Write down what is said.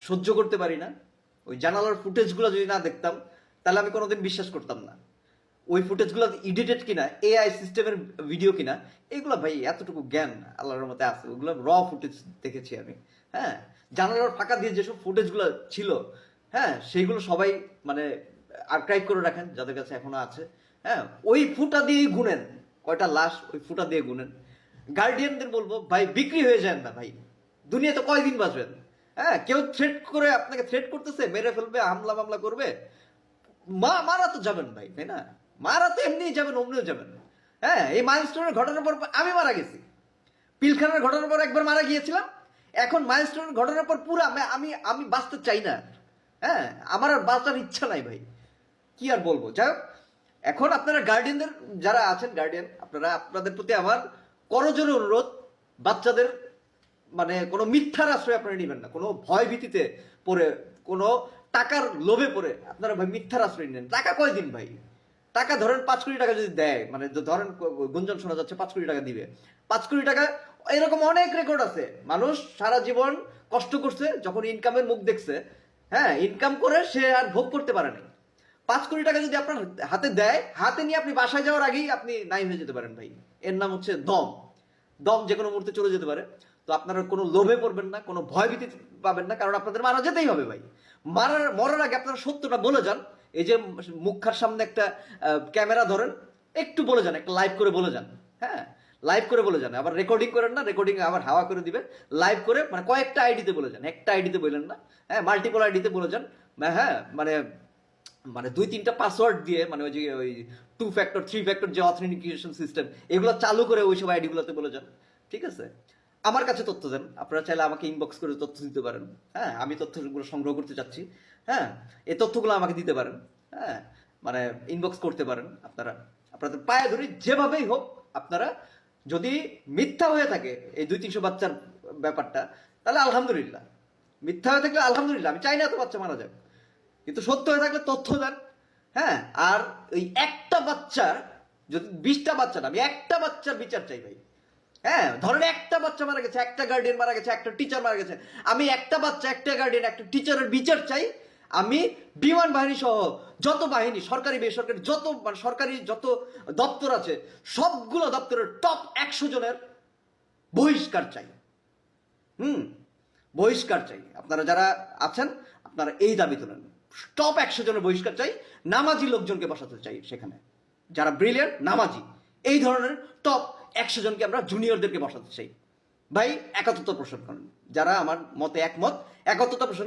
সহ্য করতে পারি না। ওই জানালার ফুটেজগুলো যদি না দেখতাম তাহলে আমি কোনোদিন বিশ্বাস করতাম না ওই ফুটেজগুলো এডিটেড কিনা, এআই সিস্টেমের ভিডিও কিনা। এগুলো ভাই এতটুকু জ্ঞান আল্লাহর মতে আছে, ওগুলো র ফুটেজ দেখেছি আমি। হ্যাঁ, জানালার ফাঁকা দিয়ে যেসব ফুটেজগুলো ছিল, হ্যাঁ, সেইগুলো সবাই মানে আর্কাইভ করে রাখেন যাদের কাছে এখনো আছে। হ্যাঁ, ওই ফুটা দিয়েই গুনেন কয়টা লাশ, ওই ফুটা দিয়ে গুনেন। গার্ডিয়ানদের বলবো ভাই বিক্রি হয়ে যান না ভাই, দুনিয়াতে কয়দিন বাঁচবেন? হ্যাঁ, কেউ থ্রেট করে আপনাকে থ্রেট করতেছে, মেরে ফেলবে, হামলা মামলা করবে, মারা তো যাবেন ভাই, তাই না? মারা তো এমনিই যাবেন, অমনিও যাবেন। হ্যাঁ, এই মাইলস্টোনের ঘটনার পর আমি মারা গেছি, পিলখানার ঘটনার পর একবার মারা গিয়েছিলাম, এখন মাইলস্টোনের ঘটনার পর পুরো আমি আমি বাঁচতে চাই না। হ্যাঁ, আমার আর বাঁচার ইচ্ছা নাই ভাই, কি আর বলবো। যাই হোক, এখন আপনারা গার্ডিয়ানদের যারা আছেন, গার্ডিয়ান আপনারা, আপনাদের প্রতি আমার করজোরে অনুরোধ, বাচ্চাদের মানে কোনো মিথ্যার আশ্রয় আপনারা নেবেন না, কোনো ভয় ভীতিতে পড়ে, কোনো টাকার লোভে পড়ে আপনারা ভাই মিথ্যার আশ্রয় নেন। টাকা কয়দিন ভাই? টাকা ধরেন 5 কোটি টাকা যদি দেয়, মানে ধরেন গুঞ্জন শোনা যাচ্ছে 5 কোটি টাকা দিবে, 5 কোটি টাকা, এরকম অনেক রেকর্ড আছে। মানুষ সারা জীবন কষ্ট করছে, যখন ইনকামের মুখ দেখছে, হ্যাঁ, ইনকাম করে সে আর ভোগ করতে পারে নাই। 5 কোটি টাকা যদি আপনার হাতে দেয়, হাতে নিয়ে আপনি বাসায় যাওয়ার আগেই আপনি নাই হয়ে যেতে পারেন ভাই। এর নাম হচ্ছে দম। দম যে কোনো মুহূর্তে চলে যেতে পারে। তো আপনারা কোনো লোভে পড়বেন না, কোনো ভয়ভীতি পাবেন না, কারণ আপনাদের মারা যেতেই হবে ভাই। মরার আগে আপনারা সত্যটা বলে যান। এই যে মুখের সামনে একটা ক্যামেরা ধরেন, একটু বলে যান, একটা লাইভ করে বলে যান। হ্যাঁ, লাইভ করে বলে যান, আবার রেকর্ডিং করেন না, রেকর্ডিং আবার হাওয়া করে দিবেন। লাইভ করে মানে কয়েকটা আইডিতে বলে যান, একটা আইডিতে বললেন না। হ্যাঁ, মাল্টিপল আইডিতে বলে যান। হ্যাঁ, মানে মানে 2-3টা পাসওয়ার্ড দিয়ে, মানে ওই যে ওই 2 ফ্যাক্টর 3 ফ্যাক্টর যে অথেন্টিকেশন সিস্টেম, এগুলো চালু করে ওইসব আইডিগুলোতে বলে যান। ঠিক আছে, আমার কাছে তথ্য দেন, আপনারা চাইলে আমাকে ইনবক্স করে তথ্য দিতে পারেন। হ্যাঁ, আমি তথ্যগুলো সংগ্রহ করতে চাচ্ছি। হ্যাঁ, এই তথ্যগুলো আমাকে দিতে পারেন। হ্যাঁ, মানে ইনবক্স করতে পারেন আপনারা, আপনাদের পায়ে ধরি যেভাবেই হোক। আপনারা যদি মিথ্যা হয়ে থাকে এই 200-300 বাচ্চার ব্যাপারটা, তাহলে আলহামদুলিল্লাহ। মিথ্যা হয়ে থাকলে আলহামদুলিল্লাহ, আমি চাই না এত বাচ্চা মারা যাক, কিন্তু সত্য হয়ে থাকলে তথ্য দেন। হ্যাঁ, আর ওই একটা বাচ্চার, যদি 20টা বাচ্চা না, আমি একটা বাচ্চার বিচার চাই ভাই। হ্যাঁ, ধরেন একটা বাচ্চা মারা গেছে, একটা গার্ডিয়ান মারা গেছে, একটা টিচার মারা গেছে, আমি একটা বাচ্চা, একটা গার্ডিয়ান, একটা টিচারের বিচার চাই। আমি বিমান বাহিনী সহ যত বাহিনী, সরকারি বেসরকারি যত, মানে সরকারি যত দপ্তর আছে, সবগুলো দপ্তরের টপ 100 জনের বহিষ্কার চাই। বহিষ্কার চাই। আপনারা যারা আছেন, আপনারা এই দাবি তোলেন, টপ 100 জনের বহিষ্কার চাই। নামাজি লোকজনকে বসাতে চাই সেখানে, যারা ব্রিলিয়ান্ট নামাজি, এই ধরনের টপ 100 জনকে আমরা জুনিয়রদেরকে বসাতে চাই। ভাই, একাত্মতা পোষণ করেন, যারা আমার মতে একমত, একাত্মতা পোষণ